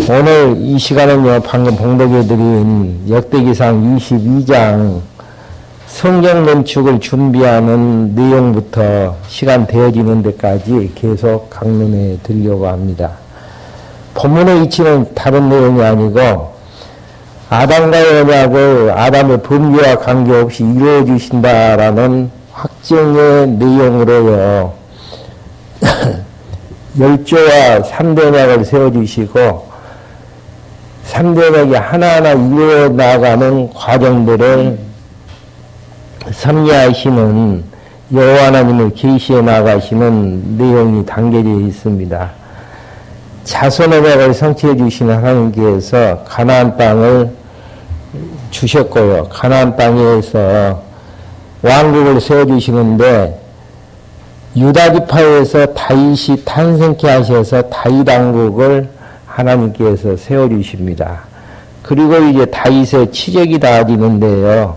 오늘 이 시간은요, 방금 봉독해드린 역대기상 22장 성경 건축을 준비하는 내용부터 시간 되어지는 데까지 계속 강론해 드리려고 합니다. 본문의 이치는 다른 내용이 아니고 아담과의 언약을 아담의 범죄와 관계없이 이루어주신다라는 확정의 내용으로요. 열조와 3대 언약을 세워주시고 3대 언약이 하나하나 이루어나가는 과정들을 섭리하시는 여호와 하나님을 계시해 나가시는 내용이 담겨져 있습니다. 자손 언약을 성취해 주신 하나님께서 가나안 땅을 주셨고요. 가나안 땅에서 왕국을 세워주시는데 유다 지파에서 다윗이 탄생케 하셔서 다윗 왕국을 하나님께서 세워주십니다. 그리고 이제 다윗의 치적이 닿아지는데요.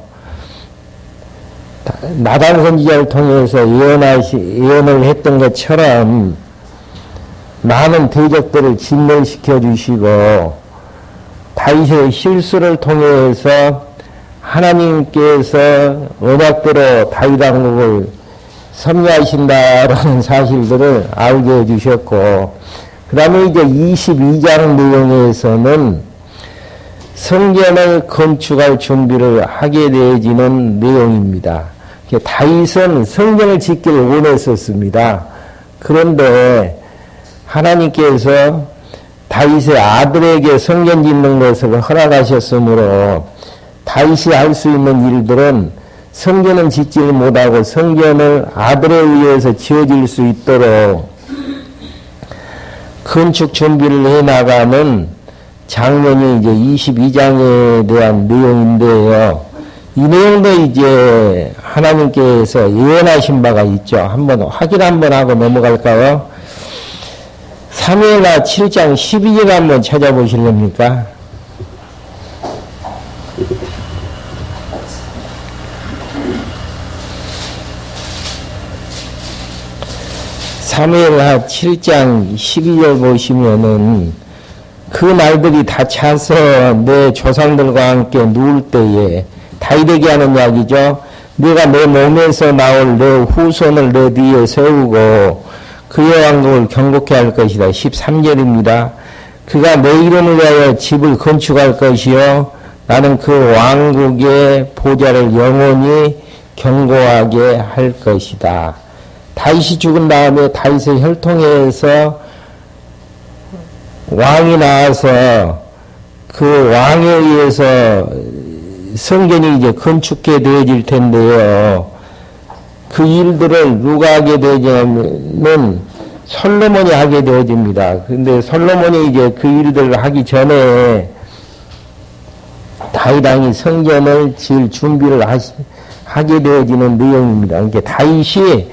나단 선지자를 통해서 예언을 했던 것처럼 많은 대적들을 진멸시켜 주시고 다윗의 실수를 통해서 하나님께서 언약대로 다윗 왕국을 섭리하신다라는 사실들을 알게 해주셨고, 그 다음에 이제 22장 내용에서는 성전을 건축할 준비를 하게 되어지는 내용입니다. 다윗은 성전을 짓기를 원했었습니다. 그런데 하나님께서 다윗의 아들에게 성전 짓는 것을 허락하셨으므로 다윗이 할 수 있는 일들은 성전은 짓지를 못하고 성전을 아들에 의해서 지어질 수 있도록 건축 준비를 해나가는 장면이 이제 22장에 대한 내용인데요. 이 내용도 이제 하나님께서 예언하신 바가 있죠. 한번 확인 한번 하고 넘어갈까요? 사무엘하 7장 12절 한번 찾아보실랍니까? 사무엘하 7장 12절 보시면은 그 날들이 다 차서 내 조상들과 함께 누울 때에 다윗에게 하는 이야기죠. 내가 내 몸에서 나올 내 후손을 내 뒤에 세우고 그의 왕국을 경고케 할 것이다. 13절입니다. 그가 내 이름을 위하여 집을 건축할 것이요 나는 그 왕국의 보좌를 영원히 견고하게 할 것이다. 다윗이 죽은 다음에 다윗의 혈통에서 왕이 나와서 그 왕에 의해서 성전이 이제 건축해 되어질 텐데요. 그 일들을 누가 하게 되냐면 솔로몬이 하게 되어집니다. 근데 솔로몬이 이제 그 일들을 하기 전에 다윗 왕이 성전을 지을 준비를 하게 되어지는 내용입니다. 그러니까 다윗이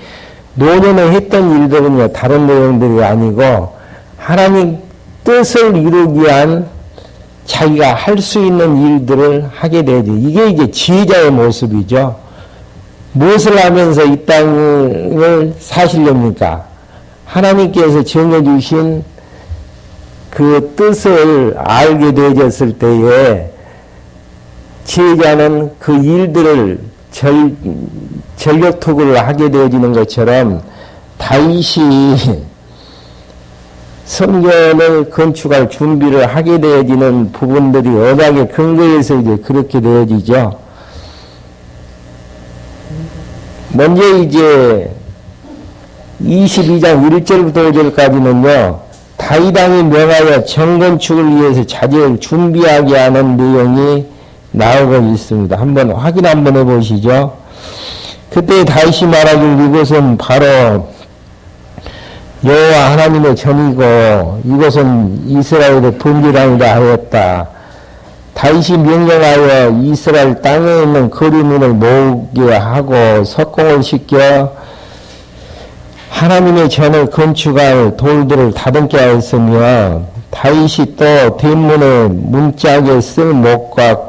노년에 했던 일들은요, 다른 내용들이 아니고 하나님 뜻을 이루기 위한 자기가 할 수 있는 일들을 하게 되죠. 이게 이제 지혜자의 모습이죠. 무엇을 하면서 이 땅을 사시렵니까? 하나님께서 정해주신 그 뜻을 알게 되어졌을 때에 지혜자는 그 일들을 전력투구를 하게 되어지는 것처럼 다윗이 성전을 건축할 준비를 하게 되어지는 부분들이 언약의 근거에서 이제 그렇게 되어지죠. 먼저 이제 22장 1절부터 5절까지는요, 다윗 왕이 명하여 정건축을 위해서 자재를 준비하게 하는 내용이 나오고 있습니다. 한번 확인 한번 해보시죠. 그때 다윗이 말하길 이곳은 바로 여호와 하나님의 전이고 이곳은 이스라엘의 분지랑이라 하였다. 다윗이 명령하여 이스라엘 땅에 있는 거리문을 모으게 하고 석공을 시켜 하나님의 전을 건축할 돌들을 다듬게 하였으며 다윗이 또 뒷문에 문짝에 쓸 목과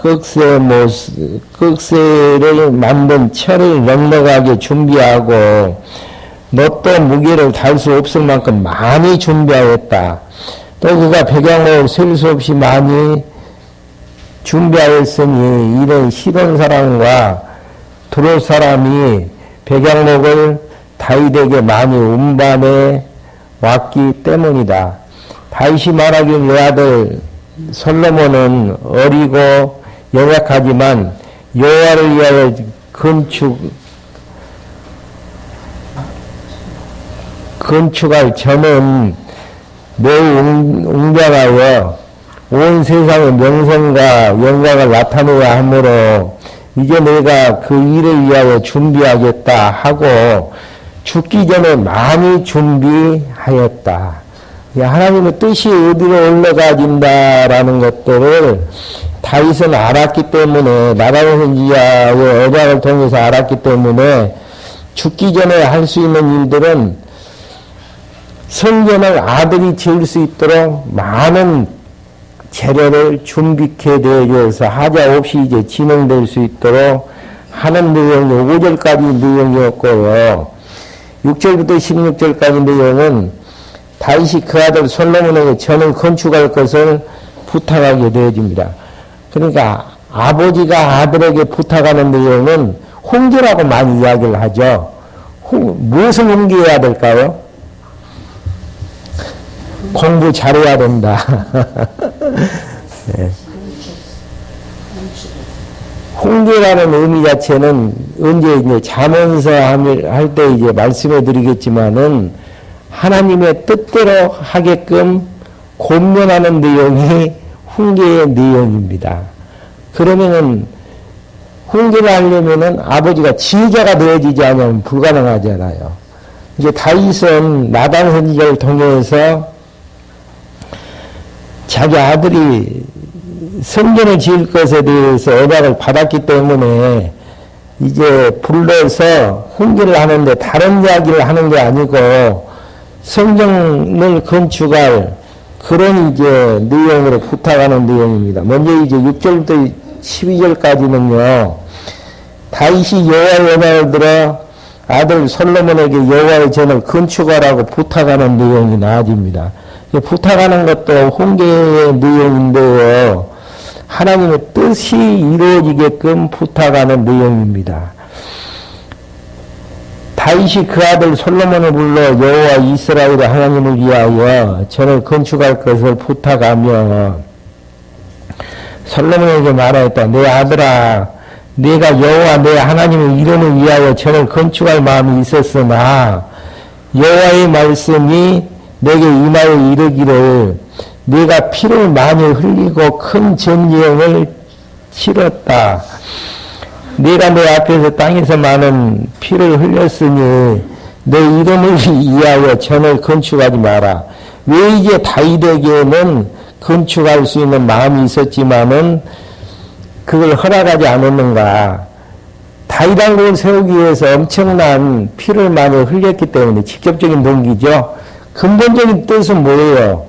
꺽쇠를 만든 철을 넉넉하게 준비하고 뭣도 무게를 달 수 없을 만큼 많이 준비하였다. 또 그가 백양목을 셀 수 없이 많이 준비하였으니 이런 시돈 사람과 두로 사람이 백양목을 다윗에게 많이 운반해 왔기 때문이다. 다윗이 말하길 내 아들 솔로몬은 어리고 연약하지만 여호와를 위하여 건축할 저는 매우 웅장하여 온 세상의 명성과 영광을 나타내야 하므로 이제 내가 그 일을 위하여 준비하겠다 하고 죽기 전에 많이 준비하였다. 하나님의 뜻이 어디로 올라가진다라는 것들을 다윗은 알았기 때문에 나단 선지자의 언약을 통해서 알았기 때문에 죽기 전에 할 수 있는 일들은 성전을 아들이 지을 수 있도록 많은 재료를 준비케 되어져서 하자 없이 이제 진행될 수 있도록 하는 내용이 5절까지 내용이었고요. 6절부터 16절까지 내용은 다윗이 그 아들 솔로몬에게 전을 건축할 것을 부탁하게 되어집니다. 그러니까 아버지가 아들에게 부탁하는 내용은 홍계라고 많이 이야기를 하죠. 무엇을 홍계해야 될까요? 공부 잘해야 된다. 네. 홍계라는 의미 자체는 언제 이제 잠언서 할 때 이제 말씀해 드리겠지만은 하나님의 뜻대로 하게끔 권면하는 내용이 훈계의 내용입니다. 그러면은 훈계를 하려면은 아버지가 지휘자가 되어지지 않으면 불가능하잖아요. 이제 다윗은 나단 선지자를 통해서 자기 아들이 성전을 지을 것에 대해서 언약을 받았기 때문에 이제 불러서 훈계를 하는데 다른 이야기를 하는 게 아니고 성전을 건축할 그런 이제 내용으로 부탁하는 내용입니다. 먼저 이제 6절부터 12절까지는요, 다윗이 여호와의 언약을 들어 아들 솔로몬에게 여호와의 전을 건축하라고 부탁하는 내용이 나아집니다. 부탁하는 것도 훈계의 내용인데요, 하나님의 뜻이 이루어지게끔 부탁하는 내용입니다. 다윗이 그 아들 솔로몬을 불러 여호와 이스라엘의 하나님을 위하여 전을 건축할 것을 부탁하며 솔로몬에게 말하였다. 내 아들아, 내가 여호와 내 하나님의 이름을 위하여 전을 건축할 마음이 있었으나 여호와의 말씀이 내게 임하여 이르기를 내가 피를 많이 흘리고 큰 전쟁을 치렀다. 내가 내 앞에서 땅에서 많은 피를 흘렸으니 내 이름을 위하여 전을 건축하지 마라. 왜 이제 다윗에게는 건축할 수 있는 마음이 있었지만은 그걸 허락하지 않았는가? 다윗 왕국을 세우기 위해서 엄청난 피를 많이 흘렸기 때문에 직접적인 동기죠. 근본적인 뜻은 뭐예요?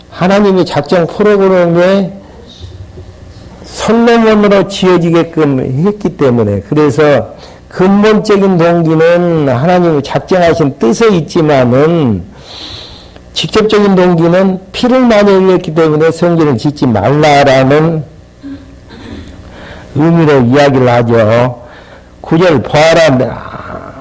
하나님의 작정 프로그램에 솔로몬으로 지어지게끔 했기 때문에, 그래서 근본적인 동기는 하나님이 작정하신 뜻에 있지만은 직접적인 동기는 피를 많이 흘렸기 때문에 성전을 짓지 말라라는 의미로 이야기를 하죠. 9절 보아라,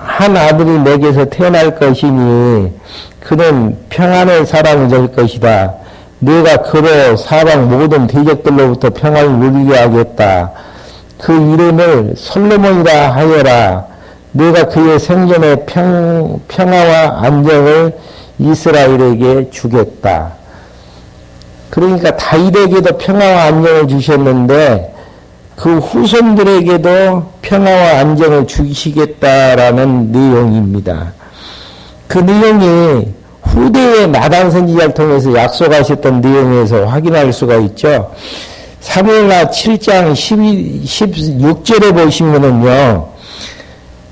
한 아들이 내게서 태어날 것이니 그는 평안의 사람이 될 것이다. 내가 그로 사방 모든 대적들로부터 평안을 누리게 하겠다. 그 이름을 솔로몬이라 하여라. 내가 그의 생전의 평화와 안정을 이스라엘에게 주겠다. 그러니까 다윗에게도 평화와 안정을 주셨는데 그 후손들에게도 평화와 안정을 주시겠다라는 내용입니다. 그 내용이 후대의 나단 선지자를 통해서 약속하셨던 내용에서 확인할 수가 있죠. 사무엘하 7장 16절에 보시면은요,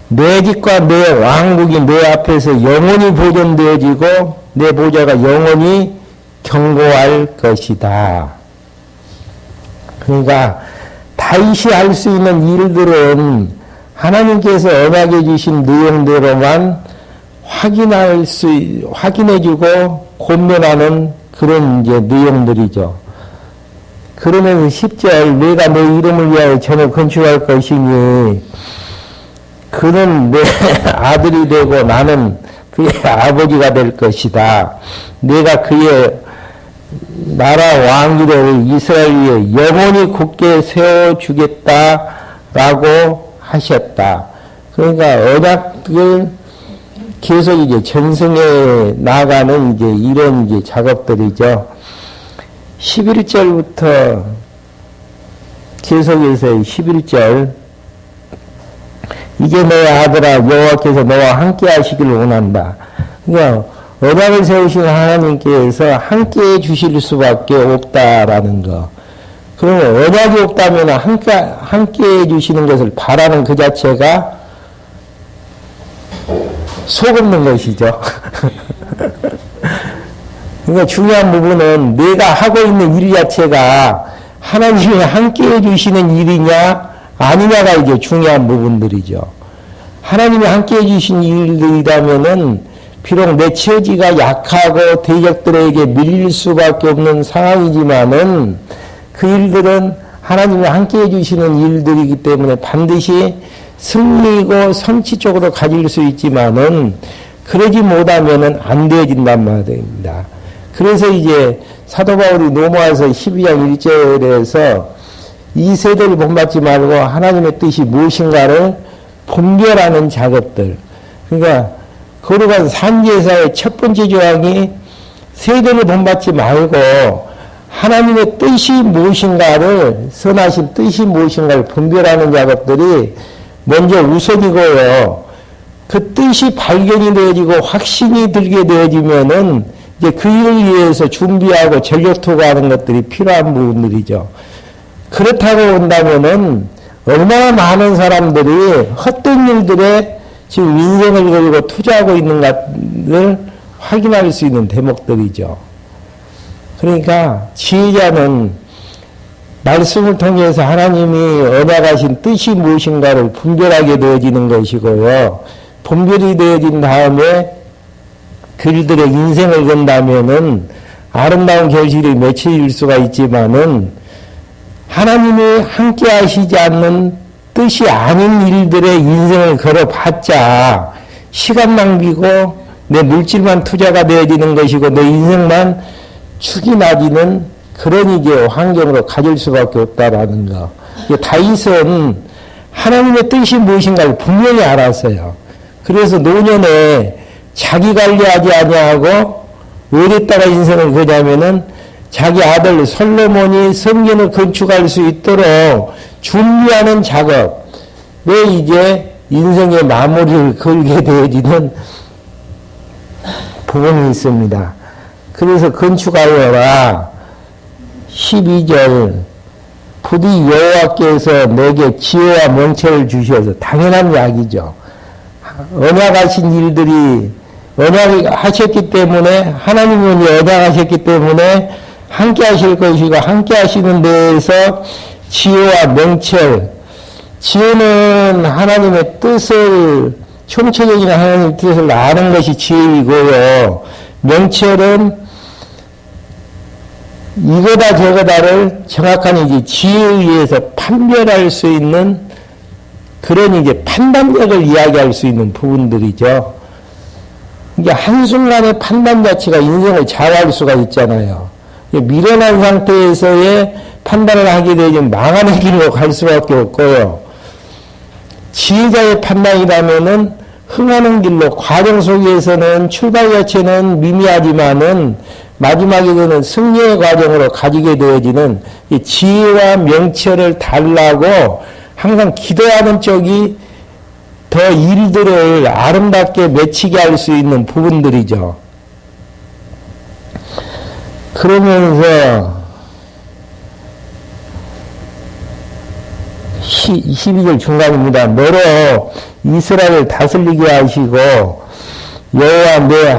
내 집과 내 왕국이 내 앞에서 영원히 보존되어지고 내 보좌가 영원히 경고할 것이다. 그러니까 다윗이 할 수 있는 일들은 하나님께서 언약해 주신 내용대로만 확인해주고 권면하는 그런 이제 내용들이죠. 그러면서 10절 내가 내 이름을 위하여 전을 건축할 것이니 그는 내 아들이 되고 나는 그의 아버지가 될 것이다. 내가 그의 나라 왕위를 이스라엘 위에 영원히 굳게 세워주겠다라고 하셨다. 그러니까 언약을 계속 이제 전승해 나가는 이제 이런 이제 작업들이죠. 11절부터 계속해서 11절 이제 너의 아들아 여호와께서 너와 함께 하시기를 원한다. 그러니까 언약을 세우신 하나님께서 함께 해 주실 수밖에 없다라는 거. 그러면 언약이 없다면 함께 해 주시는 것을 바라는 그 자체가 속없는 것이죠. 그러니까 중요한 부분은 내가 하고 있는 일 자체가 하나님이 함께 해주시는 일이냐 아니냐가 이제 중요한 부분들이죠. 하나님이 함께 해주신 일들이라면은 비록 내 처지가 약하고 대적들에게 밀릴 수밖에 없는 상황이지만은 그 일들은 하나님이 함께 해주시는 일들이기 때문에 반드시 승리고 성취 쪽으로 가질 수 있지만은 그러지 못하면은 안 되어진단 말입니다. 그래서 이제 사도 바울이 로마서 12장 1절에서 이 세대를 본받지 말고 하나님의 뜻이 무엇인가를 분별하는 작업들. 그러니까 거룩한 산제사의 첫 번째 조항이 세대를 본받지 말고 하나님의 뜻이 무엇인가를 선하신 뜻이 무엇인가를 분별하는 작업들이 먼저 우선이고요. 그 뜻이 발견이 되어지고 확신이 들게 되어지면은 이제 그 일을 위해서 준비하고 전력 투구하는 것들이 필요한 부분들이죠. 그렇다고 본다면은 얼마나 많은 사람들이 헛된 일들에 지금 인생을 걸고 투자하고 있는 것을 확인할 수 있는 대목들이죠. 그러니까 지혜자는 말씀을 통해서 하나님이 언약하신 뜻이 무엇인가를 분별하게 되어지는 것이고요. 분별이 되어진 다음에 그들의 인생을 건다면은 아름다운 결실이 맺혀질 수가 있지만은 하나님이 함께 하시지 않는 뜻이 아닌 일들의 인생을 걸어봤자 시간 낭비고 내 물질만 투자가 되어지는 것이고 내 인생만 축이 나지는 그런 이제 환경으로 가질 수밖에 없다라는 거. 다윗은 하나님의 뜻이 무엇인가를 분명히 알았어요. 그래서 노년에 자기 관리하지 아니하고 어디다가 인생을 거냐면은 자기 아들 솔로몬이 성전을 건축할 수 있도록 준비하는 작업에 이제 인생의 마무리를 걸게 되어지는 부분이 있습니다. 그래서 건축하여라 12절 부디 여호와께서 내게 지혜와 명철을 주셔서 당연한 이야기죠. 언약하신 일들이 언약하셨기 때문에 하나님은 언약하셨기 때문에 함께 하실 것이고 함께 하시는 데에서 지혜와 명철 지혜는 하나님의 뜻을 총체적인 하나님의 뜻을 아는 것이 지혜이고요. 명철은 이거다 저거다를 정확한 이제 지혜에 의해서 판별할 수 있는 그런 이제 판단력을 이야기할 수 있는 부분들이죠. 이게 한순간의 판단 자체가 인생을 좌우할 수가 있잖아요. 미련한 상태에서의 판단을 하게 되면 망하는 길로 갈 수밖에 없고요. 지혜자의 판단이라면은 흥하는 길로 과정 속에서는 출발 자체는 미미하지만은 마지막에는 승리의 과정으로 가지게 되어지는 이 지혜와 명철을 달라고 항상 기도하는 쪽이 더 일들을 아름답게 맺히게 할 수 있는 부분들이죠. 그러면서 12절 중간입니다. 너로 이스라엘을 다스리게 하시고 여호와 내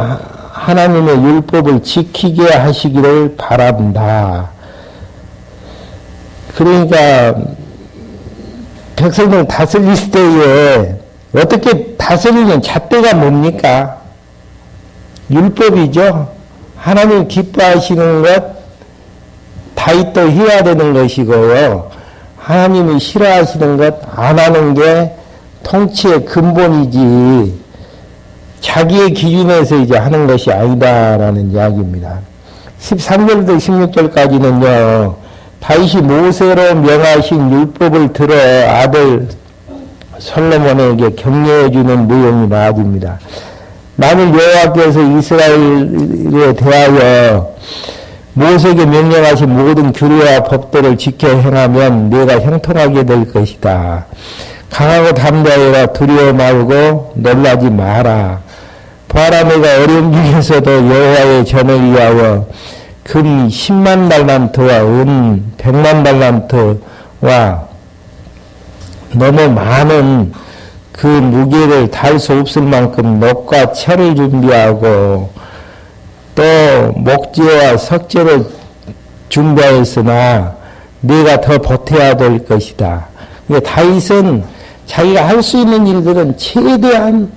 하나님의 율법을 지키게 하시기를 바란다. 그러니까 백성들 다스릴 때에 어떻게 다스리는 잣대가 뭡니까? 율법이죠. 하나님 기뻐하시는 것 다이또 해야 되는 것이고요. 하나님이 싫어하시는 것 안 하는 게 통치의 근본이지 자기의 기준에서 이제 하는 것이 아니다라는 이야기입니다. 13절부터 16절까지는요. 다윗이 모세로 명하신 율법을 들어 아들 솔로몬에게 격려해 주는 내용이 나옵니다. 만일 여호와께서 이스라엘에 대하여 모세에게 명령하신 모든 규례와 법도를 지켜 행하면 내가 형통하게 될 것이다. 강하고 담대하여라. 두려워 말고 놀라지 마라. 보아라, 내가 어려움 중에서도 여호와의 전을 위하여 금 10만 달란트와 은 100만 달란트와 너무 많은 그 무게를 달 수 없을 만큼 녹과 철을 준비하고 또 목재와 석재를 준비하였으나 네가 더 보태야 될 것이다. 다윗은 자기가 할 수 있는 일들은 최대한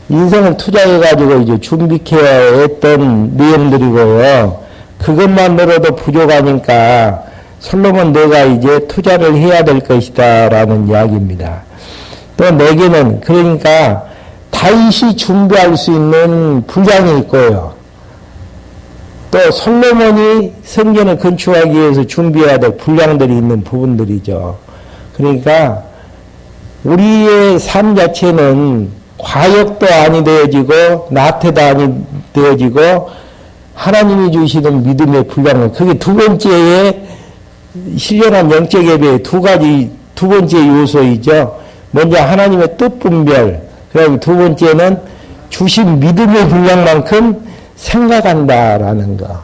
인생을 투자해가지고 이제 준비해야 했던 내용들이고요. 그것만으로도 부족하니까 솔로몬 내가 이제 투자를 해야 될 것이다 라는 이야기입니다. 또 내게는 그러니까 다윗이 준비할 수 있는 분량이 있고요. 또 솔로몬이 성전을 건축하기 위해서 준비해야 될 분량들이 있는 부분들이죠. 그러니까 우리의 삶 자체는 과욕도 아니 되어지고 나태도 아니 되어지고 하나님이 주시는 믿음의 분량은 그게 두 번째의 신령한 영적 예배의 두 번째 요소이죠. 먼저 하나님의 뜻 분별, 그리고 두 번째는 주신 믿음의 분량만큼 생각한다라는 거.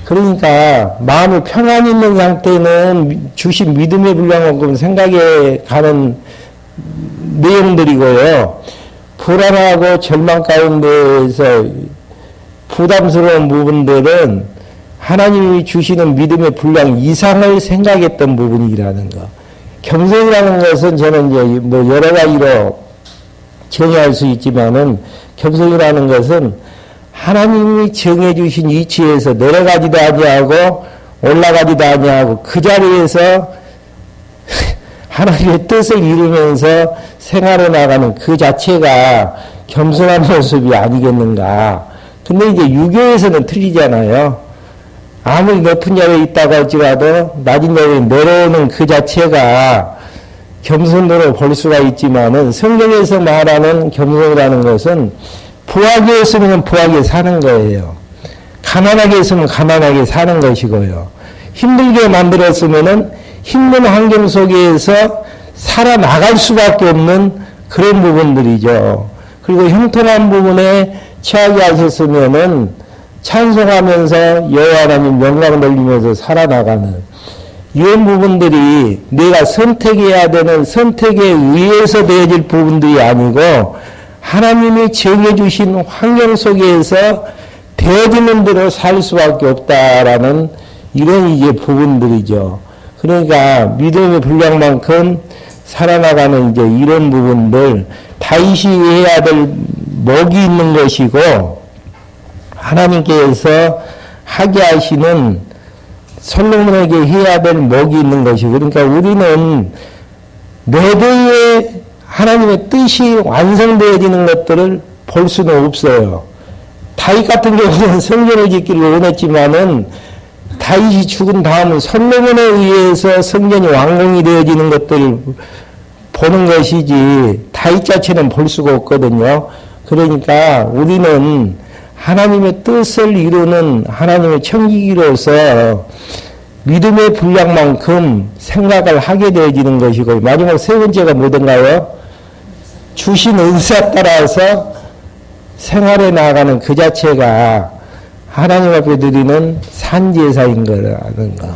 그러니까 마음이 평안 있는 상태는 주신 믿음의 분량만큼 생각해 가는 내용들이고요. 불안하고 절망 가운데에서 부담스러운 부분들은 하나님이 주시는 믿음의 분량 이상을 생각했던 부분이라는 거. 겸손이라는 것은 저는 이제 뭐 여러 가지로 정의할 수 있지만은 겸손이라는 것은 하나님이 정해주신 위치에서 내려가지도 아니하고 올라가지도 아니하고 그 자리에서 하나님의 뜻을 이루면서 생활해 나가는 그 자체가 겸손한 모습이 아니겠는가. 근데 이제 유교에서는 틀리잖아요. 아무리 높은 자리에 있다고 할지라도 낮은 자리에 내려오는 그 자체가 겸손으로 볼 수가 있지만은 성경에서 말하는 겸손이라는 것은 부하게 했으면 부하게 사는 거예요. 가난하게 했으면 가난하게 사는 것이고요. 힘들게 만들었으면은 힘든 환경 속에서 살아나갈 수밖에 없는 그런 부분들이죠. 그리고 형통한 부분에 처하게 하셨으면은 찬송하면서 여호와 하나님 영광을 돌리면서 살아나가는 이런 부분들이 내가 선택해야 되는 선택에 의해서 되어질 부분들이 아니고 하나님이 정해주신 환경 속에서 되어지는 대로 살 수밖에 없다라는 이런 이제 부분들이죠. 그러니까 믿음의 분량만큼 살아나가는 이제 이런 부분들 다윗이 해야 될 목이 있는 것이고 하나님께서 하게 하시는 솔로몬에게 해야 될 목이 있는 것이고 그러니까 우리는 매대에 하나님의 뜻이 완성되어지는 것들을 볼 수는 없어요. 다윗 같은 경우는 성전을 짓기를 원했지만은 다윗이 죽은 다음은 솔로몬에 의해서 성전이 완공이 되어지는 것들을 보는 것이지 다윗 자체는 볼 수가 없거든요. 그러니까 우리는 하나님의 뜻을 이루는 하나님의 청지기로서 믿음의 분량만큼 생각을 하게 되어지는 것이고 마지막 세 번째가 뭐든가요? 주신 은사 따라서 생활해 나가는 그 자체가 하나님 앞에 드리는 산제사인 거라는 거.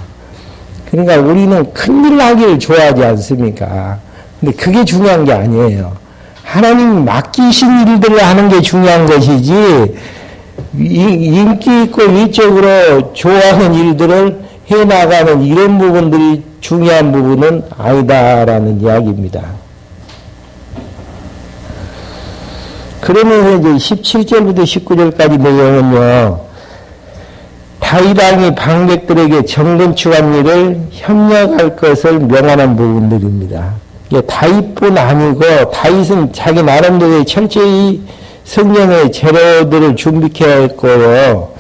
그러니까 우리는 큰일 나기를 좋아하지 않습니까? 근데 그게 중요한 게 아니에요. 하나님 맡기신 일들을 하는 게 중요한 것이지 인기 있고 위적으로 좋아하는 일들을 해나가는 이런 부분들이 중요한 부분은 아니다라는 이야기입니다. 그러면서 이제 17절부터 19절까지 내용은요, 다윗왕이 방백들에게 정건축한 일을 협력할 것을 명하는 부분들입니다. 다윗뿐 아니고 다윗은 자기 나름대로 철저히 성경의 재료들을 준비해야 했고요.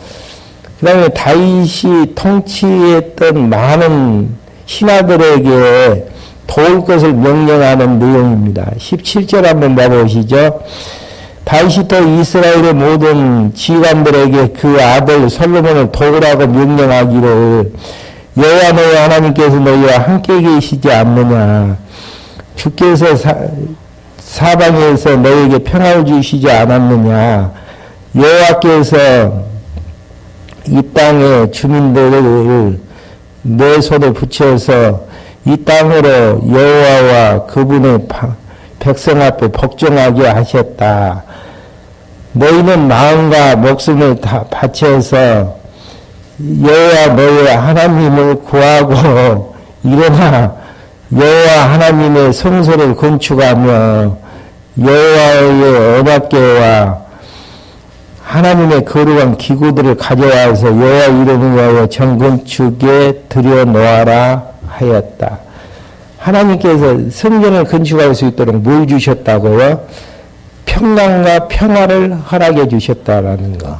그 다음에 다윗이 통치했던 많은 신하들에게 도울 것을 명령하는 내용입니다. 17절 한번 봐보시죠. 다윗이 또 이스라엘의 모든 지휘관들에게 그 아들 솔로몬을 도우라고 명령하기를 여호와 너희 하나님께서 너희와 함께 계시지 않느냐. 주께서 사방에서 너희에게 평화를 주시지 않았느냐. 여호와께서 이 땅의 주민들을 내 손에 붙여서 이 땅으로 여호와와 그분의 백성 앞에 복종하게 하셨다. 너희는 마음과 목숨을 다 바쳐서 여호와 너희 하나님을 구하고 일어나 여호와 하나님의 성소를 건축하며 여호와의 언약궤와 하나님의 거룩한 기구들을 가져와서 여호와 이름을 위하여 정건축에 들여놓아라 하였다. 하나님께서 성전을 건축할 수 있도록 뭘 주셨다고요? 평강과 평화를 허락해 주셨다라는 거.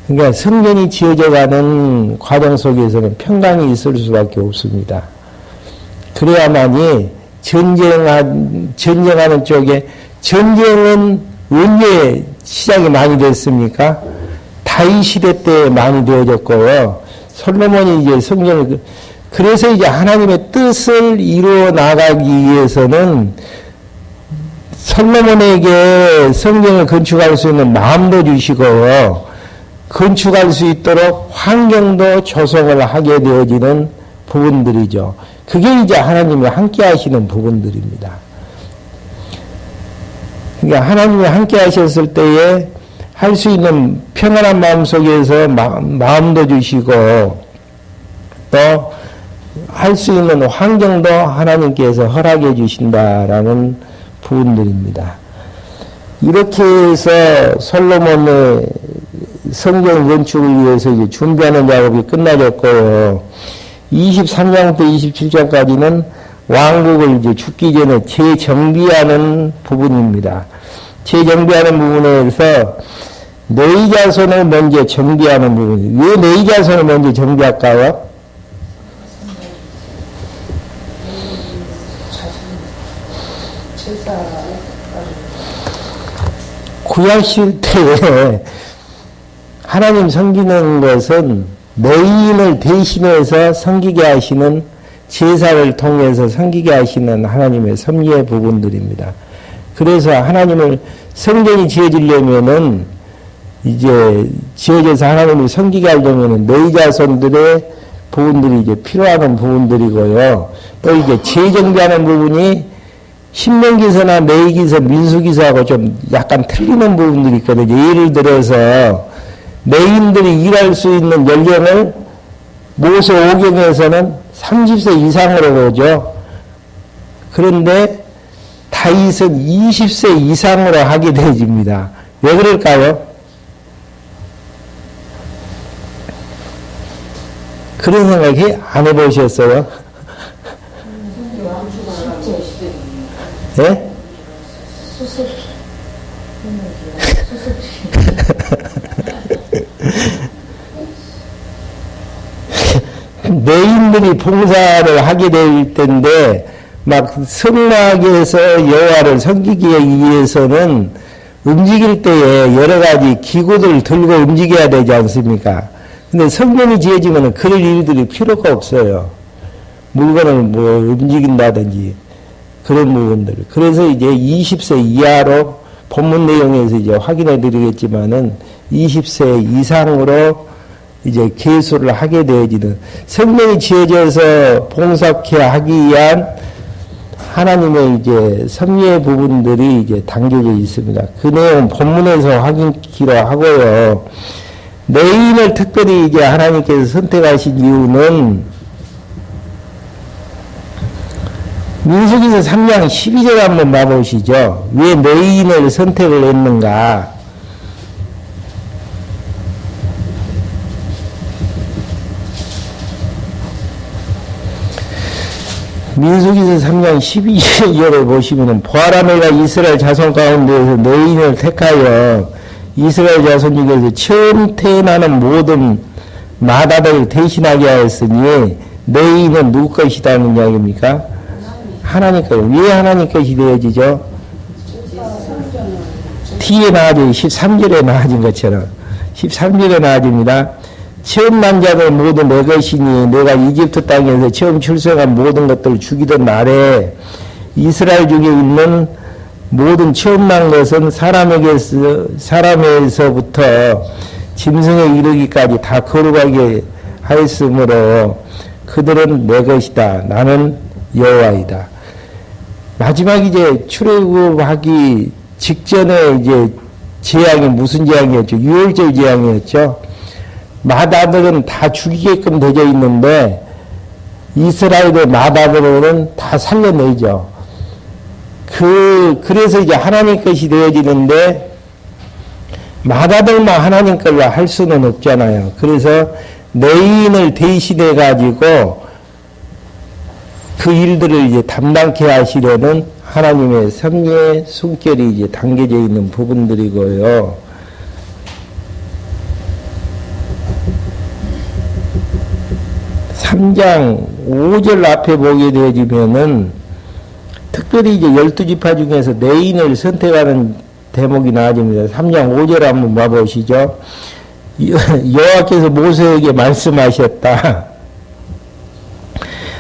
그러니까 성전이 지어져가는 과정 속에서는 평강이 있을 수밖에 없습니다. 그래야만이 전쟁하는 쪽에, 전쟁은 언제 시작이 많이 됐습니까? 다윗 시대 때 많이 되어졌고요. 솔로몬이 이제 성전을, 그래서 이제 하나님의 뜻을 이루어 나가기 위해서는 솔로몬에게 성전을 건축할 수 있는 마음도 주시고 건축할 수 있도록 환경도 조성을 하게 되어지는 부분들이죠. 그게 이제 하나님이 함께 하시는 부분들입니다. 그러니까 하나님이 함께 하셨을 때에 할 수 있는 평안한 마음 속에서 마음도 주시고 또 할 수 있는 환경도 하나님께서 허락해 주신다라는 부분들입니다. 이렇게 해서 솔로몬의 성전 건축을 위해서 이제 준비하는 작업이 끝나졌고요. 23장부터 27장까지는 왕국을 이제 죽기 전에 재정비하는 부분입니다. 재정비하는 부분에서 네 자손을 먼저 정비하는 부분이에요. 왜 네 자손을 먼저 정비할까요? 구약시대 때에 하나님 섬기는 것은 레위인을 대신해서 섬기게 하시는 제사를 통해서 섬기게 하시는 하나님의 섭리의 부분들입니다. 그래서 하나님을 성전이 지어지려면은 이제 지어져서 하나님을 섬기게 하려면은 네 자손들의 부분들이 이제 필요한 부분들이고요. 또 이제 재정비하는 부분이 신명기서나 레위기서, 민수기서하고 좀 약간 틀리는 부분들이 있거든요. 예를 들어서 레위인들이 일할 수 있는 연령을 모세 5경에서는 30세 이상으로 보죠. 그런데 다윗은 20세 이상으로 하게 되어집니다. 왜 그럴까요? 그런 생각이 안 해보셨어요? 예? 레위인들이 봉사를 하게 될 텐데 막 성막에서 여호와를 섬기기 위해서는 움직일 때에 여러 가지 기구들을 들고 움직여야 되지 않습니까? 근데 성전이 지어지면 그럴 일들이 필요가 없어요. 물건을 뭐 움직인다든지 그런 부분들. 그래서 이제 20세 이하로 본문 내용에서 이제 확인해 드리겠지만은 20세 이상으로 이제 계수를 하게 되어지는 성전이 지어져서 봉사케 하기 위한 하나님의 이제 섭리의 부분들이 이제 담겨져 있습니다. 그 내용 본문에서 확인키로 하고요. 레위인을 특별히 이제 하나님께서 선택하신 이유는 민수기서 3장 12절 한번 봐보시죠. 왜 노인을 선택을 했는가? 민수기서 3장 12절을 보시면은 보아라 내가 이스라엘 자손 가운데에서 노인을 택하여 이스라엘 자손 중에서 처음 태어나는 모든 마다들을 대신하게 하였으니 노인은 누구 것이다는 이야기입니까? 하나님 것. 왜 하나님 것이 되어지죠? 뒤에 나아져 13절에 나아진 것처럼 13절에 나아집니다. 처음 난 자들 모두 내 것이니 내가 이집트 땅에서 처음 출생한 모든 것들을 죽이던 날에 이스라엘 중에 있는 모든 처음 난 것은 사람에서부터 짐승에 이르기까지 다 거룩하게 하였으므로 그들은 내 것이다. 나는 여호와이다. 마지막 이제 출애굽하기 직전에 이제 재앙이 무슨 재앙이었죠? 유월절 재앙이었죠. 마다들은 다 죽이게끔 되어 있는데 이스라엘의 마다들은 다 살려내죠. 그래서 이제 하나님 것이 되어지는데 마다들만 하나님 걸로 할 수는 없잖아요. 그래서 레위인을 대신해 가지고 그 일들을 이제 담당케 하시려는 하나님의 섭리의 숨결이 이제 담겨져 있는 부분들이고요. 삼 장 5절 앞에 보게 되어지면은 특별히 이제 12지파 중에서 레위인을 선택하는 대목이 나와집니다. 3장 5절 한번 봐보시죠. 여호와께서 모세에게 말씀하셨다.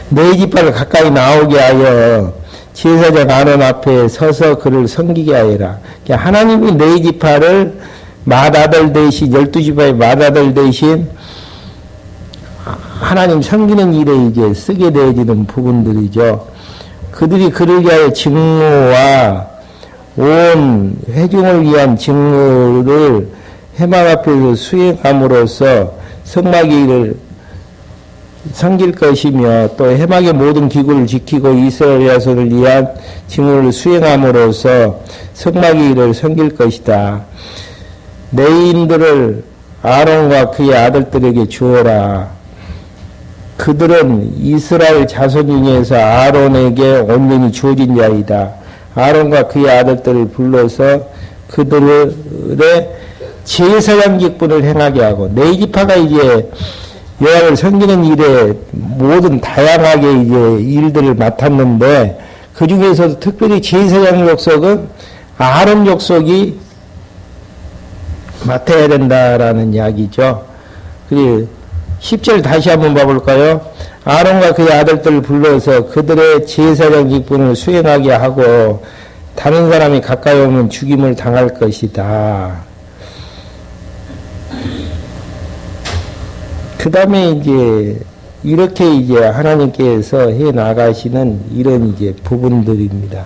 네 지파를 가까이 나오게 하여 제사장 아론 앞에 서서 그를 섬기게 하여라. 하나님이 네 지파를 맏아들 대신 12지파의 맏아들 대신 하나님 섬기는 일에 이제 쓰게 되어지는 부분들이죠. 그들이 그를 위하여 직무와 온 회중을 위한 직무를 해막 앞에서 수행함으로써 성막의 일을 섬길 것이며 또 해막의 모든 기구를 지키고 이스라엘 자손을 위한 직무를 수행함으로써 성막의 일을 섬길 것이다. 레위인들을 아론과 그의 아들들에게 주어라. 그들은 이스라엘 자손 중에서 아론에게 온전히 주어진 자이다. 아론과 그의 아들들을 불러서 그들의 제사장 직분을 행하게 하고 네 지파가 이제 여호와를 섬기는 일에 모든 다양하게 이제 일들을 맡았는데 그 중에서도 특별히 제사장 족속은 아론 족속이 맡아야 된다라는 이야기죠. 그리고 10절 다시 한번 봐볼까요? 아론과 그의 아들들을 불러서 그들의 제사장 직분을 수행하게 하고 다른 사람이 가까이 오면 죽임을 당할 것이다. 그 다음에 이제 이렇게 이제 하나님께서 해 나가시는 이런 이제 부분들입니다.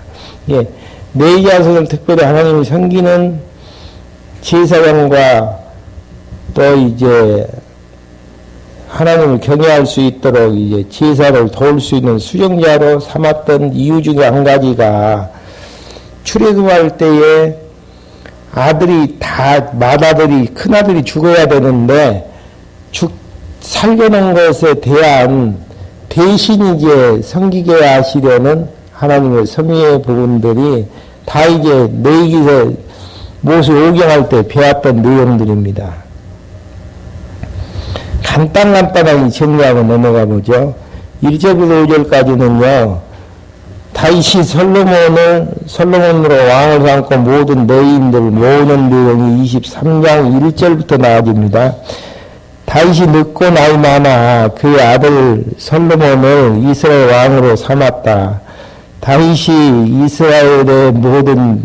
예, 네 자손은 특별히 하나님을 섬기는 제사장과 또 이제 하나님을 경외할 수 있도록 이제 제사를 도울 수 있는 수종자로 삼았던 이유 중에 한 가지가 출애굽할 때에 아들이 다 맏아들이 큰아들이 죽어야 되는데 살려놓은 것에 대한 대신 이제 섬기게 하시려는 하나님의 섭리의 부분들이 다 이제 레위기서 모세 오경할 때 배웠던 내용들입니다. 간단하게 정리하고 넘어가 보죠. 1절부터 5절까지는요. 다윗이 솔로몬으로 왕을 삼고 모든 레위인들을 모으는 내용이 23장 1절부터 나와집니다. 다윗이 늙고 나이 많아 그의 아들 솔로몬을 이스라엘 왕으로 삼았다. 다윗이 이스라엘의 모든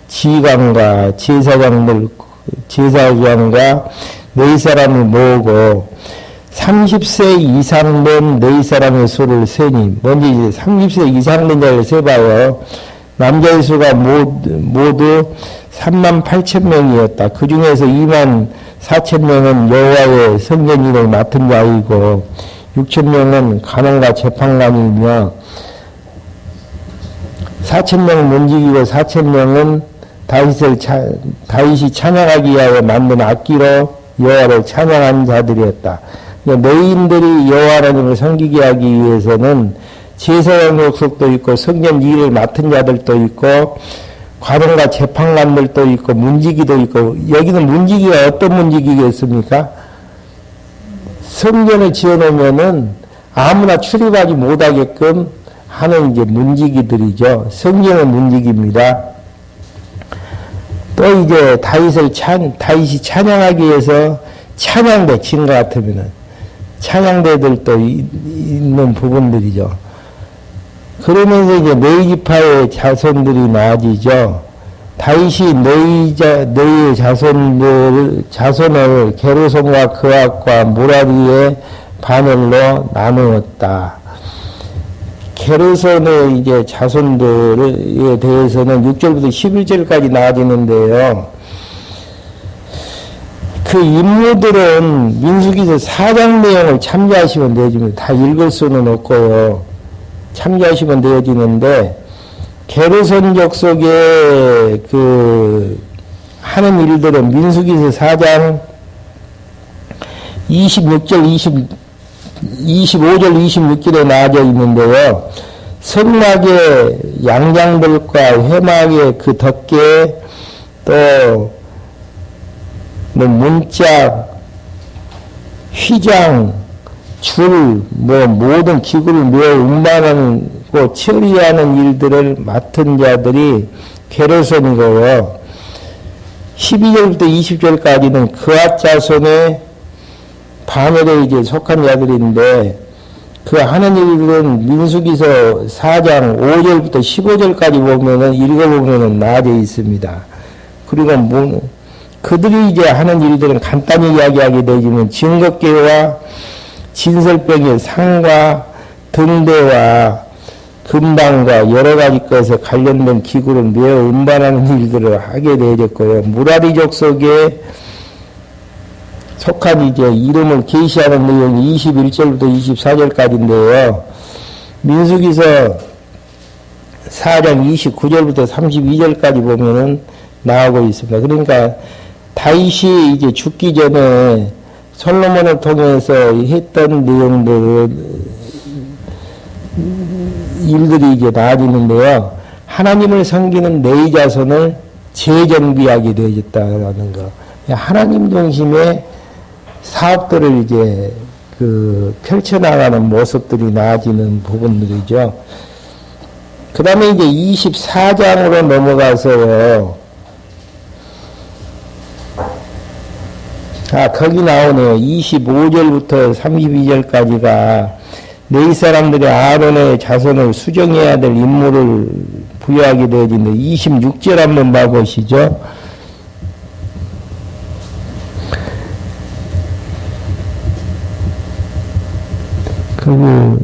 지휘관과 제사장과 네 사람을 모으고 30세 이상 된 네 사람의 수를 세니 먼저 이제 30세 이상 된 자를 세봐요. 남자의 수가 모두 38,000명이었다. 그 중에서 24,000명은 여호와의 성전 일을 맡은 자이고 6,000명은 간원과 재판관이며 4,000명 문지기고 4,000명은 다윗이 찬양하기 위하여 만든 악기로 여호와를 찬양한 자들이었다. 그러니까 노인들이 여호와 하나님을 섬기게 하기 위해서는 제사장 족속도 있고 성전 일을 맡은 자들도 있고 관원과 재판관들도 있고 문지기도 있고, 여기는 문지기가 어떤 문지기겠습니까? 성전을 지어놓으면은 아무나 출입하지 못하게끔 하는 이제 문지기들이죠. 성전의 문지기입니다. 또 이제 다윗이 찬양하기 위해서 찬양대, 지금 같으면은 찬양대들도 있는 부분들이죠. 그러면서 이제 레위지파의 자손들이 나아지죠. 다윗이 레위의 자손을 게르손과 그앗과 무라리의 반열로 나누었다. 게르손의 이제 자손들에 대해서는 6절부터 11절까지 나아지는데요. 그 인물들은 민수기서 4장 내용을 참조하시면 되집니다. 다 읽을 수는 없고요. 참조하시면 되어지는데, 게르손 족속의 하는 일들은 민수기서 4장 25절, 26절에 나와져 있는데요. 성막의 양장들과 회막의 그 덮개, 또 문짝, 휘장, 줄, 모든 기구를 매어 운반하고 처리하는 일들을 맡은 자들이 게르손이고요. 12절부터 20절까지는 그앗 자손의 반열에 이제 속한 자들인데, 그 하는 일들은 민수기서 4장 5절부터 15절까지 보면은, 읽어보면은 나와져 있습니다. 그리고 그들이 이제 하는 일들은 간단히 이야기하게 되지만, 증거계와 진설병의 상과 등대와 금방과 여러 가지 것에 관련된 기구를 매어 운반하는 일들을 하게 되었고요. 무라리 족속에 속한 이제 이름을 계시하는 내용이 21절부터 24절까지인데요. 민수기서 4장 29절부터 32절까지 보면은 나오고 있습니다. 그러니까 다윗이 이제 죽기 전에 솔로몬을 통해서 했던 일들이 이제 나아지는데요. 하나님을 섬기는 네 자손을 재정비하게 되어졌다라는 거. 하나님 중심의 사업들을 이제 펼쳐나가는 모습들이 나아지는 부분들이죠. 그 다음에 이제 24장으로 넘어가서요. 거기 나오네요. 25절부터 32절까지가 네 사람들이 아론의 자손을 수정해야 될 임무를 부여하게 되어진데, 26절 한번 봐보시죠. 그리고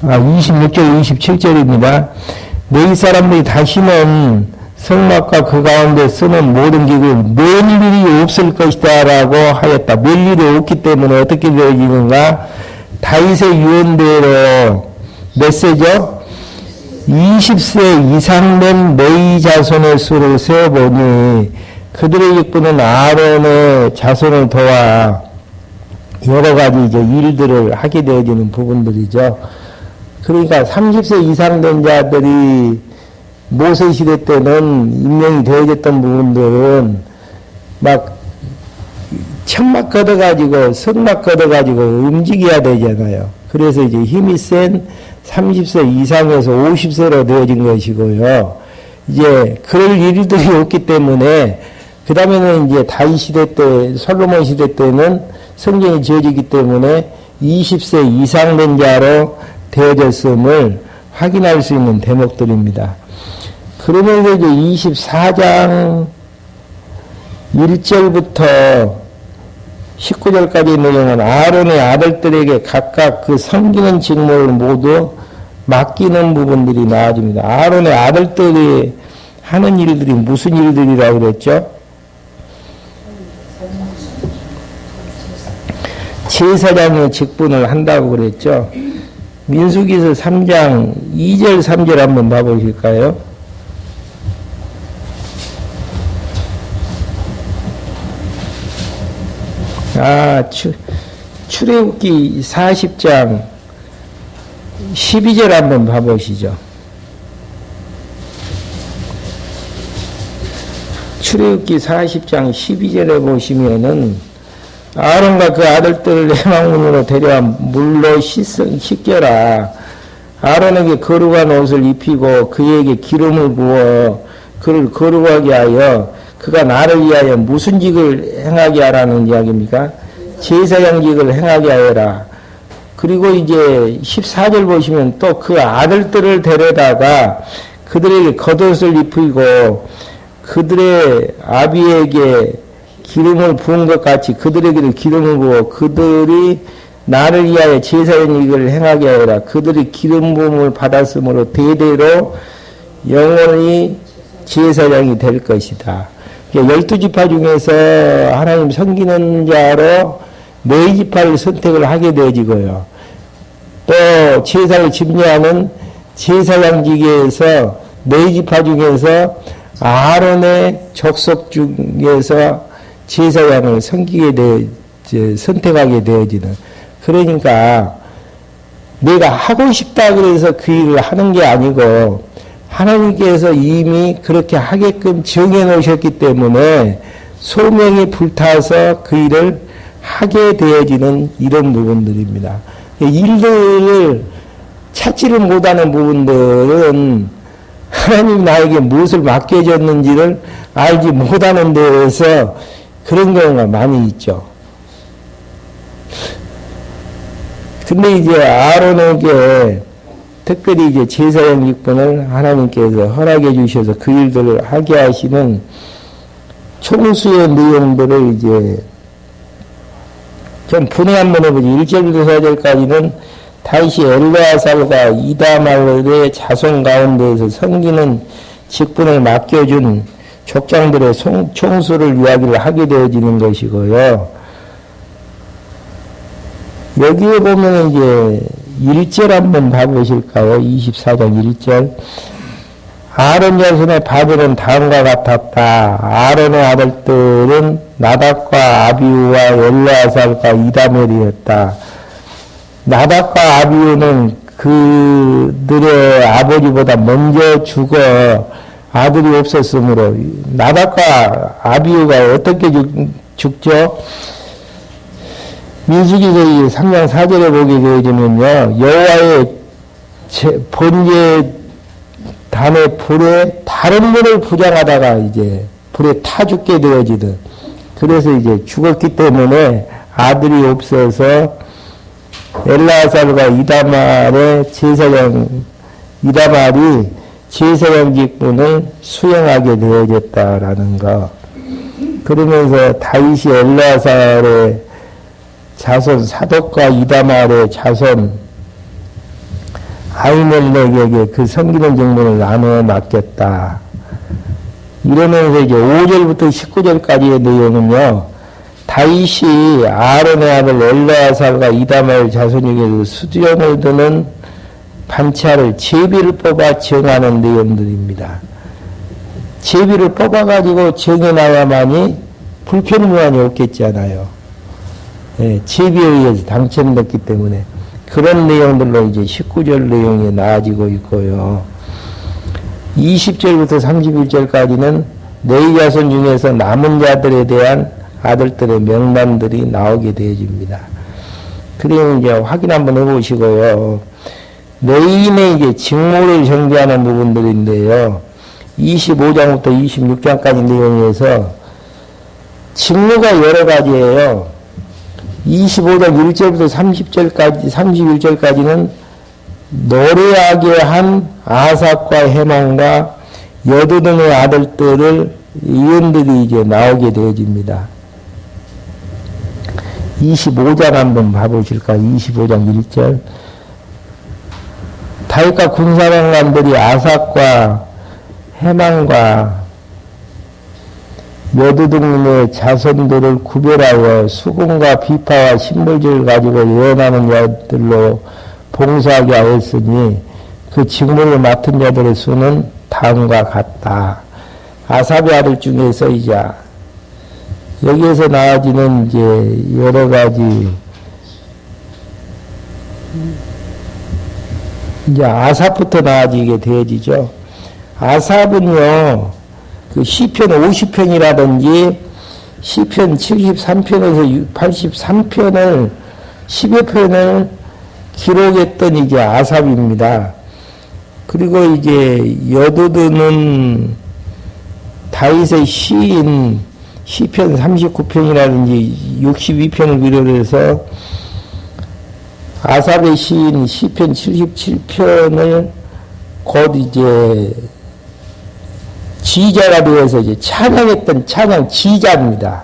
26절, 27절입니다. 네 사람들이 다시는 성막과 그 가운데 쓰는 모든 기구 멸 일이 없을 것이다 라고 하였다. 멸 일이 없기 때문에 어떻게 되어지는가? 다윗의 유언대로 몇 세죠? 20세 이상 된 레위 자손의 수를 세어보니 그들의 직분은 아론의 자손을 도와 여러 가지 이제 일들을 하게 되어지는 부분들이죠. 그러니까 30세 이상 된 자들이 모세 시대 때는 임명이 되어졌던 부분들은 막 천막 걷어가지고 성막 걷어가지고 움직여야 되잖아요. 그래서 이제 힘이 센 30세 이상에서 50세로 되어진 것이고요. 이제 그럴 일들이 없기 때문에 그 다음에는 이제 다윗 시대 때, 솔로몬 시대 때는 성전이 지어지기 때문에 20세 이상 된 자로 되어졌음을 확인할 수 있는 대목들입니다. 그러면서 이제 24장 1절부터 19절까지의 내용은 아론의 아들들에게 각각 그 섬기는 직무를 모두 맡기는 부분들이 나와집니다. 아론의 아들들이 하는 일들이 무슨 일들이라고 그랬죠? 제사장의 직분을 한다고 그랬죠. 민수기서 3장 2절 3절 한번 봐보실까요? 출애굽기 40장 12절 한번 봐보시죠. 출애굽기 40장 12절에 보시면은 아론과 그 아들들을 회막문으로 데려와 물로 씻겨라. 아론에게 거룩한 옷을 입히고 그에게 기름을 부어 그를 거룩하게 하여 그가 나를 위하여 무슨 직을 행하게 하라는 이야기입니까? 제사장직을 행하게 하여라. 그리고 이제 14절 보시면 또 그 아들들을 데려다가 그들에게 겉옷을 입히고 그들의 아비에게 기름을 부은 것 같이 그들에게도 기름을 부어 그들이 나를 위하여 제사장직을 행하게 하여라. 그들이 기름 부음을 받았으므로 대대로 영원히 제사장이 될 것이다. 12지파 중에서 하나님 섬기는 자로 4지파를 선택을 하게 되어지고요. 또 제사를 집례하는 제사장직에서 4지파 중에서 아론의 족속 중에서 제사장을 선택하게 되어지는. 그러니까 내가 하고 싶다 그래서 그 일을 하는 게 아니고 하나님께서 이미 그렇게 하게끔 정해 놓으셨기 때문에 소명이 불타서 그 일을 하게 되어지는 이런 부분들입니다. 일들을 찾지를 못하는 부분들은 하나님 나에게 무엇을 맡겨줬는지를 알지 못하는 데에서 그런 경우가 많이 있죠. 근데 이제 아론에게 특별히 이제 제사장 직분을 하나님께서 허락해 주셔서 그 일들을 하게 하시는 총수의 내용들을 이제 좀 분해 한번 해보죠. 1절부터 4절까지는 다시 엘르아살과 이다말의 자손 가운데에서 섬기는 직분을 맡겨준 족장들의 총수를 이야기를 하게 되어지는 것이고요. 여기에 보면 이제 1절 한번 봐보실까요? 24장 1절. 아론 자손의 바벨은 다음과 같았다. 아론의 아들들은 나답과 아비우와 엘르아살과 이다멜이었다. 나답과 아비우는 그들의 아버지보다 먼저 죽어 아들이 없었으므로 나답과 아비우가 어떻게 죽죠? 민수기서 3장 4절에 보게 되어지면요, 여호와의 번제 단의 불에 다른 분을 부장하다가 이제 불에 타 죽게 되어지든, 그래서 이제 죽었기 때문에 아들이 없어서 엘라살과 이다말의 이다말이 제사장 직분을 수행하게 되어졌다라는 거. 그러면서 다윗이 엘라살의 자손 사독과 이다말의 자손 아히멜렉에게 그 섬기는 직분을 나누어 맡겼다. 이러면서 이제 5절부터 19절까지의 내용은요, 다윗이 아론의 아들 엘르아살과 이다말 자손에게 수령을 두는 반차를 제비를 뽑아 정하는 내용들입니다. 제비를 뽑아가지고 정해놔야만이 불편무한이 없겠잖아요. 예, 제비에 의해서 당첨됐기 때문에 그런 내용들로 이제 19절 내용이 나아지고 있고요. 20절부터 31절까지는 네 자손 중에서 남은 자들에 대한 아들들의 명단들이 나오게 되어집니다. 그리고 이제 확인 한번 해보시고요. 레인의 이제 직무를 정비하는 부분들인데요. 25장부터 26장까지 내용에서 직무가 여러 가지예요. 25장 1절부터 30절까지, 31절까지는 노래하게 한 아삽과 해망과 여두등의 아들들을 의원들이 이제 나오게 되어집니다. 25장 한번 봐보실까요? 25장 1절. 다윗과 군사장관들이 아삽과 해망과 여두등의 자손들을 구별하여 수금과 비파와 신물질을 가지고 예언하는 자들로 봉사하게 하였으니 그 직무를 맡은 자들의 수는 다음과 같다. 아삽의 아들 중에서 이제 여기에서 나아지는 이제 여러 가지 이제 아삽부터 나아지게 되어지죠. 아삽은요, 그 시편 50편이라든지 시편 73편에서 83편을 10여 편을 기록했던 이제 아삽입니다. 그리고 이제 여두두는 다윗의 시인 시편 39편이라든지 62편을 비롯해서 아삽의 시인 시편 77편을 곧 이제 지자가 되어서 이제 찬양했던 찬양 지자입니다.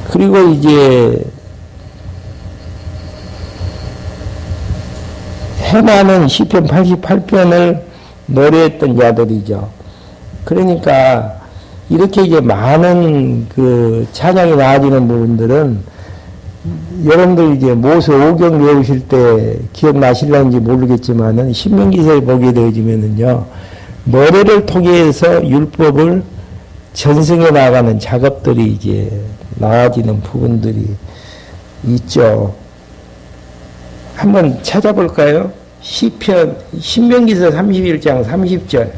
그리고 이제 해마는 시편 88편을 노래했던 자들이죠. 그러니까 이렇게 이제 많은 그 찬양이 나아지는 부분들은 여러분들 이제 모세 5경 외우실 때 기억나실런지 모르겠지만은 신명기서에 보게 되어지면은요, 노래를 통해서 율법을 전승해 나가는 작업들이 이제 나아지는 부분들이 있죠. 한번 찾아볼까요? 시편, 신명기서 31장 30절.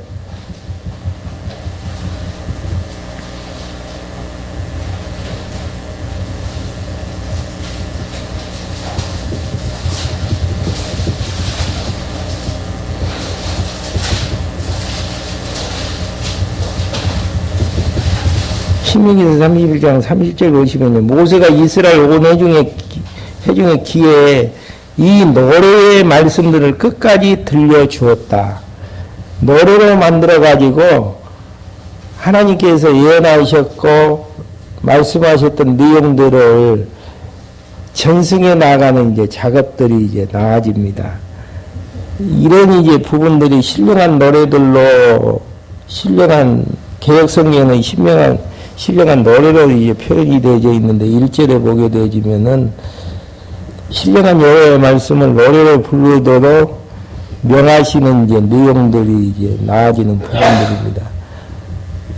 신명기서 31장 30절 보시면요. 모세가 이스라엘 온 회중의 귀에 이 노래의 말씀들을 끝까지 들려주었다. 노래로 만들어가지고 하나님께서 예언하셨고 말씀하셨던 내용들을 전승해 나가는 이제 작업들이 이제 나아집니다. 이런 이제 부분들이 신령한 노래들로 신령한 개혁성경의 신령한 노래로 이제 표현이 되어져 있는데 1절에 보게 되어지면은 신령한 여호와의 말씀을 노래로 부르도록 명하시는 이제 내용들이 이제 나아지는 부분들입니다.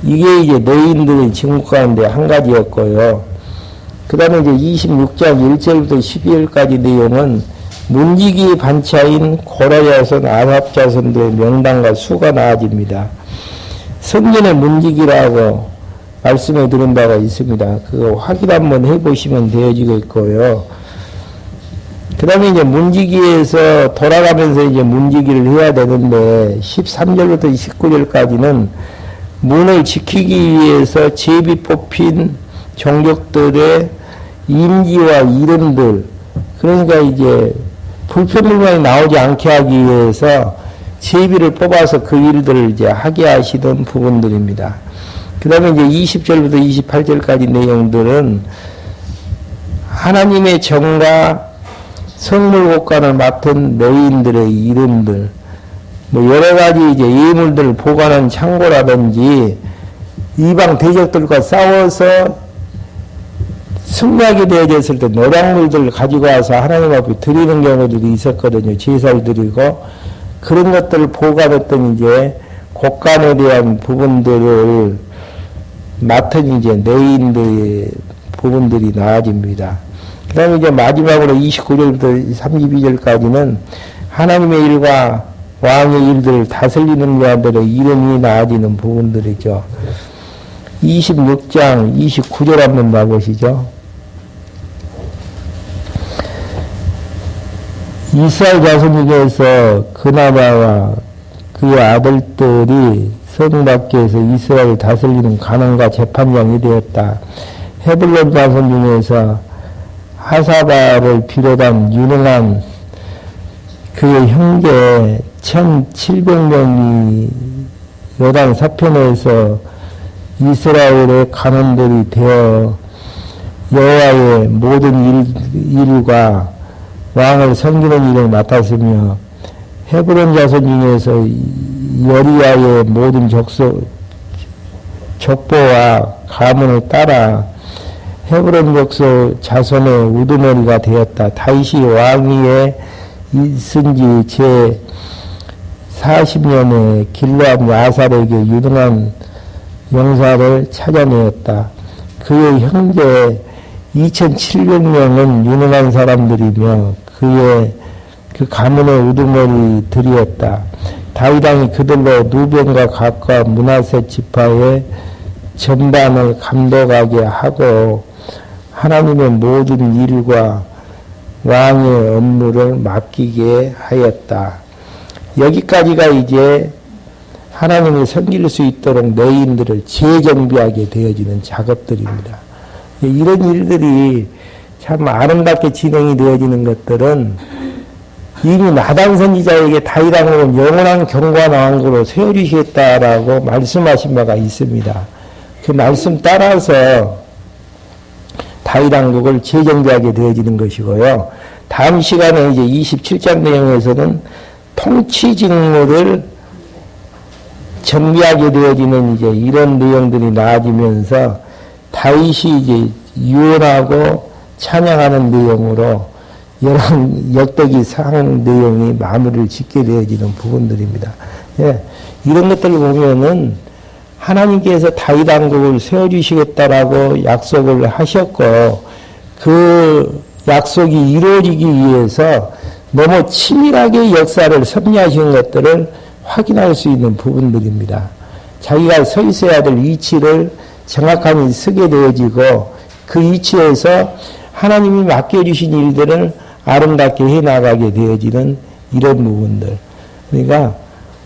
이게 이제 노인들의 증거 가운데 한 가지였고요. 그 다음에 이제 26장 1절부터 12절까지 내용은 문지기 반차인 고라자손, 아삽자손들의 명단과 수가 나아집니다. 성전의 문지기라고 말씀해 드린 바가 있습니다. 그거 확인 한번 해보시면 되어지고 있고요. 그 다음에 이제 문지기에서 돌아가면서 이제 문지기를 해야 되는데 13절부터 19절까지는 문을 지키기 위해서 제비 뽑힌 종족들의 임기와 이름들, 그러니까 이제 불편물만이 나오지 않게 하기 위해서 제비를 뽑아서 그 일들을 이제 하게 하시던 부분들입니다. 그 다음에 이제 20절부터 28절까지 내용들은 하나님의 정과 성물곡간을 맡은 레위인들의 이름들, 뭐 여러 가지 이제 예물들을 보관한 창고라든지 이방 대적들과 싸워서 승리하게 되어졌을 때 노량물들을 가지고 와서 하나님 앞에 드리는 경우들이 있었거든요. 제사를 드리고 그런 것들을 보관했던 이제 곡간에 대한 부분들을 맡은 이제 레위인들의 부분들이 나아집니다. 그 다음에 이제 마지막으로 29절부터 32절까지는 하나님의 일과 왕의 일들을 다스리는 자들의 이름이 나아지는 부분들이죠. 26장 29절 한번 봐보시죠. 이스라엘 자손 중에서 그나바와 그의 아들들이 성 밖에서 이스라엘을 다스리는 간원과 재판장이 되었다. 헤블론 자손 중에서 하사바를 비롯한 유능한 그의 형제 1700명이 요단 서편에서 이스라엘의 간원들이 되어 여호와의 모든 일과 왕을 섬기는 일을 맡았으며 헤브론 자손 중에서 여리야의 모든 족보와 가문을 따라 헤브론 족속 자손의 우두머리가 되었다. 다윗이 왕위에 있은 지 제 40년에 길르암 야살에게 유능한 용사를 찾아내었다. 그의 형제 2,700명은 유능한 사람들이며 그의 그 가문의 우두머리들이었다. 다윗왕이 그들로 누변과 각과 므낫세 지파의 전반을 감독하게 하고 하나님의 모든 일과 왕의 업무를 맡기게 하였다. 여기까지가 이제 하나님을 섬길 수 있도록 내인들을 재정비하게 되어지는 작업들입니다. 이런 일들이 참 아름답게 진행이 되어지는 것들은 이미 나단 선지자에게 다윗왕국은 영원한 경관 왕국으로 세워주시겠다라고 말씀하신 바가 있습니다. 그 말씀 따라서 다윗왕국을 재정비하게 되어지는 것이고요. 다음 시간에 이제 27장 내용에서는 통치 직무를 정비하게 되어지는 이제 이런 내용들이 나아지면서 다윗이 이제 유언하고 찬양하는 내용으로 여러 역대기 상 내용이 마무리를 짓게 되어지는 부분들입니다. 예, 이런 것들을 보면은 하나님께서 다윗 왕국을 세워주시겠다라고 약속을 하셨고 그 약속이 이루어지기 위해서 너무 치밀하게 역사를 섭리하신 것들을 확인할 수 있는 부분들입니다. 자기가 서 있어야 될 위치를 정확하게 서게 되어지고 그 위치에서 하나님이 맡겨주신 일들을 아름답게 해나가게 되어지는 이런 부분들. 그러니까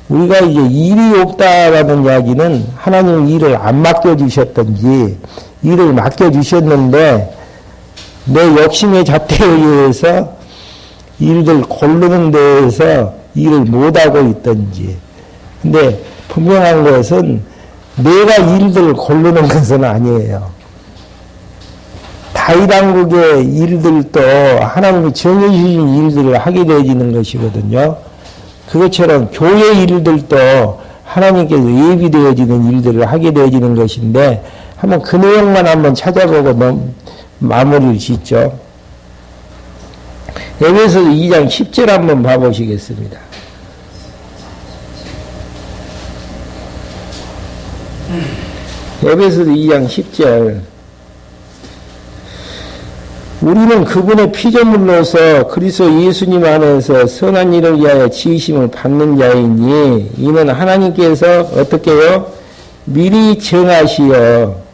우리가 이제 일이 없다라는 이야기는 하나님 일을 안 맡겨주셨던지 일을 맡겨주셨는데 내 욕심의 잣대에 의해서 일들 고르는 데에서 일을 못하고 있던지. 근데 분명한 것은 내가 일들을 고르는 것은 아니에요. 다윗 왕국의 일들도 하나님이 정해주신 일들을 하게 되어지는 것이거든요. 그것처럼 교회 일들도 하나님께서 예비되어지는 일들을 하게 되어지는 것인데 한번 그 내용만 한번 찾아보고 마무리를 짓죠. 에베소서 2장 10절 한번 봐보시겠습니다. 에베소서 2장 10절 우리는 그분의 피조물로서 그리스도 예수님 안에서 선한 일을 위하여 지으심을 받는 자이니 이는 하나님께서 어떻게 해요? 미리 정하시어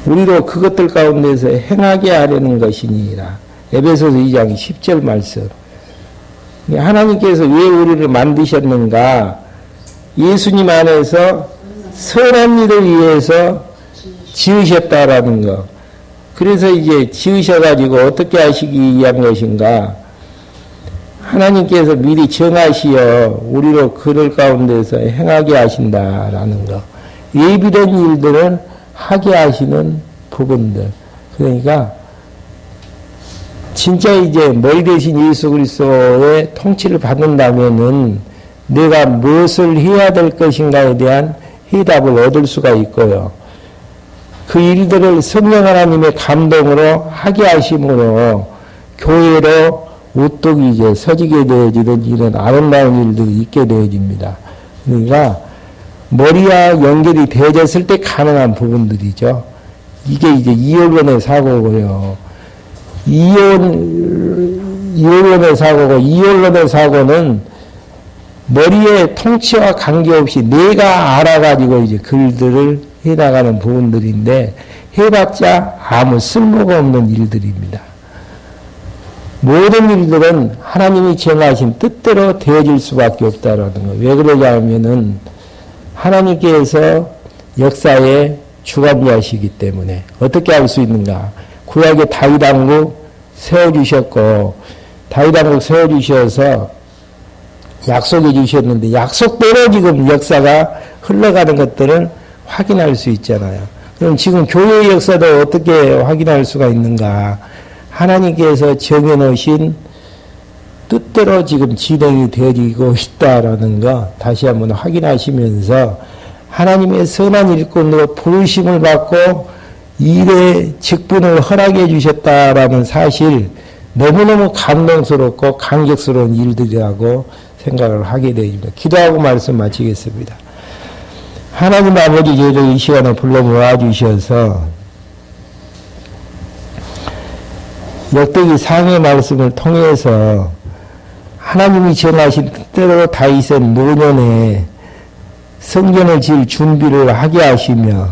우리로 그것들 가운데서 행하게 하려는 것이니라. 에베소서 2장 10절 말씀. 하나님께서 왜 우리를 만드셨는가? 예수님 안에서 선한 일을 위해서 지으셨다라는 것. 그래서 이제 지으셔가지고 어떻게 하시기 위한 것인가? 하나님께서 미리 정하시어 우리로 그들 가운데서 행하게 하신다라는 것. 예비된 일들을 하게 하시는 부분들. 그러니까 진짜 이제 머리 대신 예수 그리스도의 통치를 받는다면은 내가 무엇을 해야 될 것인가에 대한 해답을 얻을 수가 있고요. 그 일들을 성령 하나님의 감동으로 하게 하심으로 교회로 우뚝 이제 서지게 되어지는 이런 아름다운 일들이 있게 되어집니다. 그러니까 머리와 연결이 되어졌을 때 가능한 부분들이죠. 이게 이제 이혼론의 사고고요. 이혼론의 사고고, 이혼론의 사고는 머리의 통치와 관계없이 내가 알아가지고 이제 글들을 해나가는 부분들인데, 해봤자 아무 쓸모가 없는 일들입니다. 모든 일들은 하나님이 정하신 뜻대로 되어질 수밖에 없다라는 거. 왜 그러냐 하면은, 하나님께서 역사의 주관자시기 때문에 어떻게 할 수 있는가? 구약의 다윗 왕국 세워주셨고 다윗 왕국 세워주셔서 약속해 주셨는데 약속대로 지금 역사가 흘러가는 것들을 확인할 수 있잖아요. 그럼 지금 교회의 역사도 어떻게 확인할 수가 있는가? 하나님께서 정해놓으신 뜻대로 지금 진행이 되어지고 있다라는 거 다시 한번 확인하시면서 하나님의 선한 일꾼으로 부르심을 받고 일의 직분을 허락해 주셨다라는 사실 너무너무 감동스럽고 감격스러운 일들이라고 생각을 하게 되어집니다. 기도하고 말씀 마치겠습니다. 하나님 아버지 저희를 이 시간에 불러 모아주셔서 역대기 상의 말씀을 통해서 하나님이 정하신 뜻대로 다윗의 노년에 성전을 지을 준비를 하게 하시며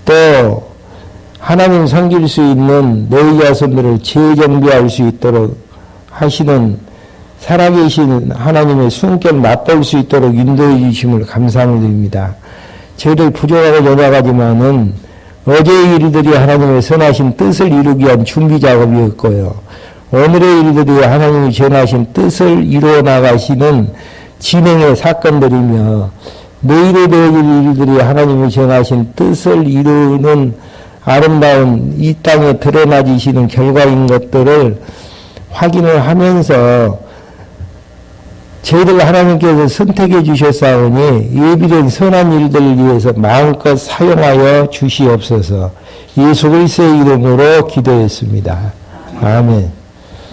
또 하나님 섬길 수 있는 너희 자손들을 재정비할 수 있도록 하시는 살아계신 하나님의 숨결 맛볼 수 있도록 인도해 주심을 감사함을 드립니다. 저희들 부족하고 연약하지만은 어제의 일들이 하나님의 선하신 뜻을 이루기 위한 준비 작업이었고요. 오늘의 일들이 하나님이 정하신 뜻을 이루어 나가시는 진행의 사건들이며 내일에 되어질 일들이 하나님이 정하신 뜻을 이루는 아름다운 이 땅에 드러나지시는 결과인 것들을 확인을 하면서 저희들 하나님께서 선택해 주셨사오니 예비된 선한 일들을 위해서 마음껏 사용하여 주시옵소서. 예수 그리스도의 이름으로 기도했습니다. 아멘.